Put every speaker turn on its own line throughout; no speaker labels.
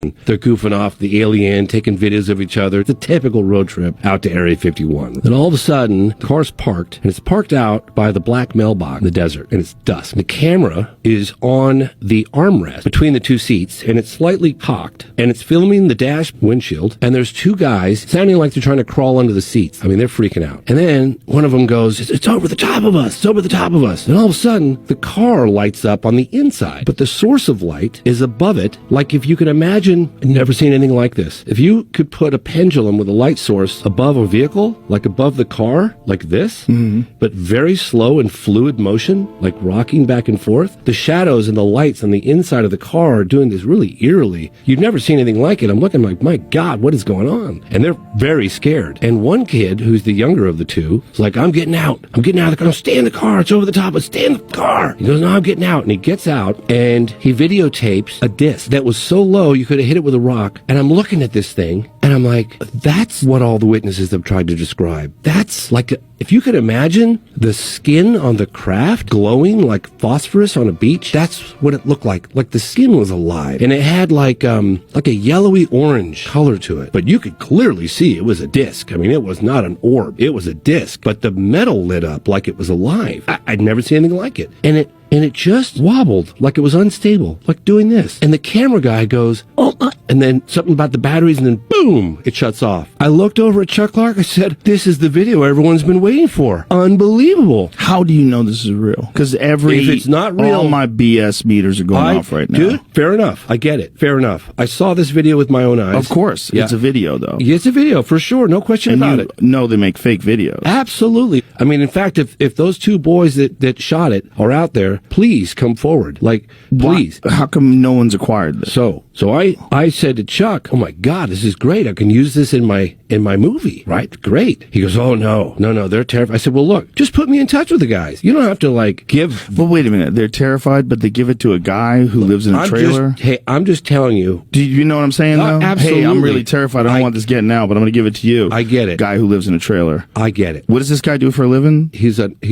They're goofing off the alien, taking videos of each other. It's a typical road trip out to Area 51. Then all of a sudden, the car's parked, and it's parked out by the black mailbox in the desert, and it's dusk. The camera is on the armrest between the two seats, and it's slightly cocked, and it's filming the dash windshield, and there's two guys sounding like they're trying to crawl under the seats. I mean, they're freaking out. And then one of them goes, it's over the top of us. It's over the top of us. And all of a sudden, the car lights up on the inside, but the source of light is above it, like if you can imagine. I've never seen anything like this. If you could put a pendulum with a light source above a vehicle, like above the car, like this, but very slow and fluid motion, like rocking back and forth, the shadows and the lights on the inside of the car are doing this really eerily. You've never seen anything like it. I'm looking like, my God, what is going on? And they're very scared. And one kid, who's the younger of the two, is like, I'm getting out. I'm getting out of the car. Stay in the car. It's over the top. Stay in the car. He goes, no, I'm getting out. And he gets out and he videotapes a disc that was so low you could have hit it with a rock. And I'm looking at this thing and I'm like, that's what all the witnesses have tried to describe. That's like, if you could imagine the skin on the craft glowing like phosphorus on a beach, that's what it looked like. Like the skin was alive. And it had like a yellowy orange color to it. But you could clearly see it was a disc. I mean, it was not an orb. It was a disc. But the metal lit up like it was alive. I'd never seen anything like it. And it just wobbled like it was unstable, like doing this. And the camera guy goes, oh, and then something about the batteries, and then boom, it shuts off. I looked over at Chuck Clark. I said, this is the video everyone's been waiting for. Unbelievable.
How do you know this is real? Because
if it's not real,
all my BS meters are going off right now.
Dude, fair enough. I get it. Fair enough. I saw this video with my own eyes.
Of course. Yeah. It's a video, though.
It's a video, for sure. No question about it.
No, they make fake videos.
Absolutely. I mean, in fact, if those two boys that shot it are out there, please come forward. Like, please.
How come no one's acquired this?
So I said to Chuck, oh my God, this is great. I can use this in my movie, right? Great. He goes, oh no, they're terrified. I said, well, look, just put me in touch with the guys. You don't have to like give.
Well, wait a minute. They're terrified, but they give it to a guy who lives in a trailer.
I'm just telling you.
Do you know what I'm saying, though?
Absolutely.
Hey, I'm really terrified. I don't want this getting out, but I'm going to give it to you.
I get it.
Guy who lives in a trailer.
I get it.
What does this guy do for a living?
He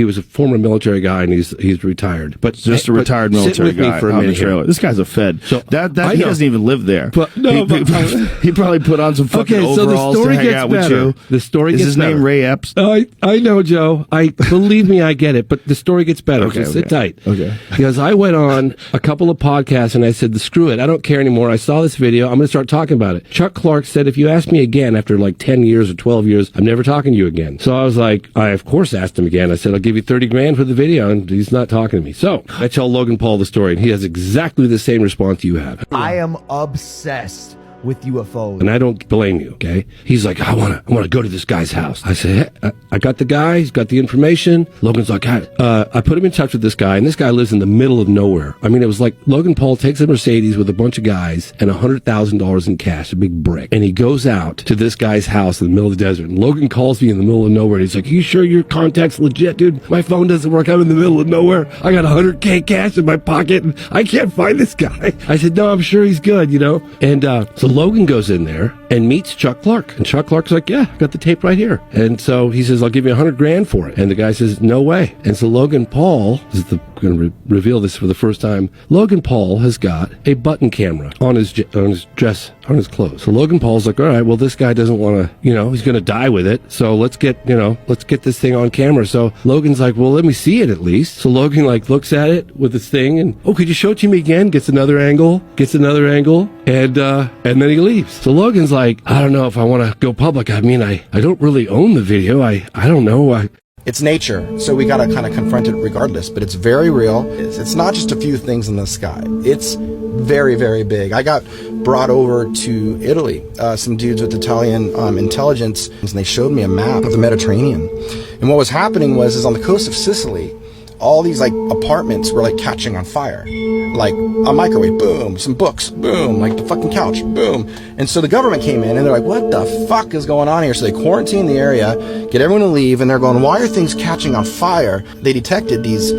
was a former military guy, and he's retired. But
just a retired military guy
for a minute
trailer. This guy's a Fed. So he doesn't even live there.
But no,
he probably put on some fucking overalls to hang out with you.
The story gets better. Is
his name Ray Epps?
I know, Joe. Believe me, I get it. But the story gets better.
Okay,
sit tight.
Okay.
Because I went on a couple of podcasts and I said, screw it. I don't care anymore. I saw this video. I'm going to start talking about it. Chuck Clark said, if you ask me again after like 10 years or 12 years, I'm never talking to you again. So I was like, I of course asked him again. I said, I'll give you $30,000 for the video, and he's not talking to me. So I tell Logan Paul the story, and he has exactly the same response you have.
I am obsessed with UFOs.
And I don't blame you, okay? He's like, I want to go to this guy's house. I said, hey, I got the guy. He's got the information. Logan's like, I put him in touch with this guy, and this guy lives in the middle of nowhere. I mean, it was like Logan Paul takes a Mercedes with a bunch of guys and $100,000 in cash, a big brick. And he goes out to this guy's house in the middle of the desert. And Logan calls me in the middle of nowhere. And he's like, you sure your contact's legit, dude? My phone doesn't work. I'm in the middle of nowhere. I got $100K cash in my pocket, and I can't find this guy. I said, no, I'm sure he's good, you know? And so Logan goes in there and meets Chuck Clark. And Chuck Clark's like, yeah, I got the tape right here. And so he says, I'll give you $100,000 for it. And the guy says, no way. And so Logan Paul, going to reveal this for the first time, Logan Paul has got a button camera on his dress, on his clothes. So Logan Paul's like, all right, well, this guy doesn't want to, he's going to die with it. So let's get this thing on camera. So Logan's like, well, let me see it at least. So Logan looks at it with this thing and, could you show it to me again? Gets another angle, and then he leaves. So Logan's like, I don't know if I want to go public. I mean, I don't really own the video. I don't know.
It's nature, so we gotta kind of confront it regardless, but it's very real. It's not just a few things in the sky. It's very, very big. I got brought over to Italy, some dudes with Italian intelligence, and they showed me a map of the Mediterranean. And what was happening was on the coast of Sicily, all these apartments were catching on fire. Like a microwave, boom, some books, boom, like the fucking couch, boom. And so the government came in and they're like, what the fuck is going on here? So they quarantine the area, get everyone to leave, and they're going, why are things catching on fire? They detected these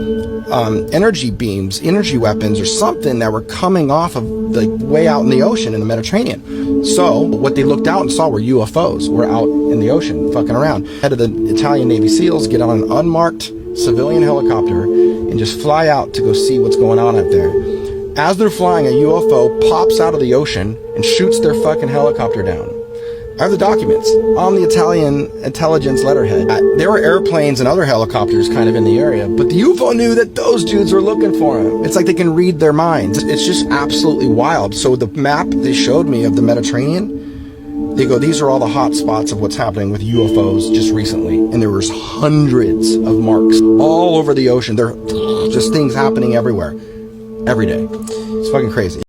energy beams, energy weapons or something that were coming off of the way out in the ocean in the Mediterranean. So what they looked out and saw were UFOs, were out in the ocean fucking around. Head of the Italian Navy SEALs get on an unmarked civilian helicopter and just fly out to go see what's going on out there. As they're flying, a UFO pops out of the ocean and shoots their fucking helicopter down. I have the documents on the Italian intelligence letterhead. There were airplanes and other helicopters kind of in the area, but the UFO knew that those dudes were looking for him. It's like they can read their minds. It's just absolutely wild. So the map they showed me of the Mediterranean, they go, these are all the hot spots of what's happening with UFOs just recently. And there was hundreds of marks all over the ocean. There are just things happening everywhere, every day. It's fucking crazy.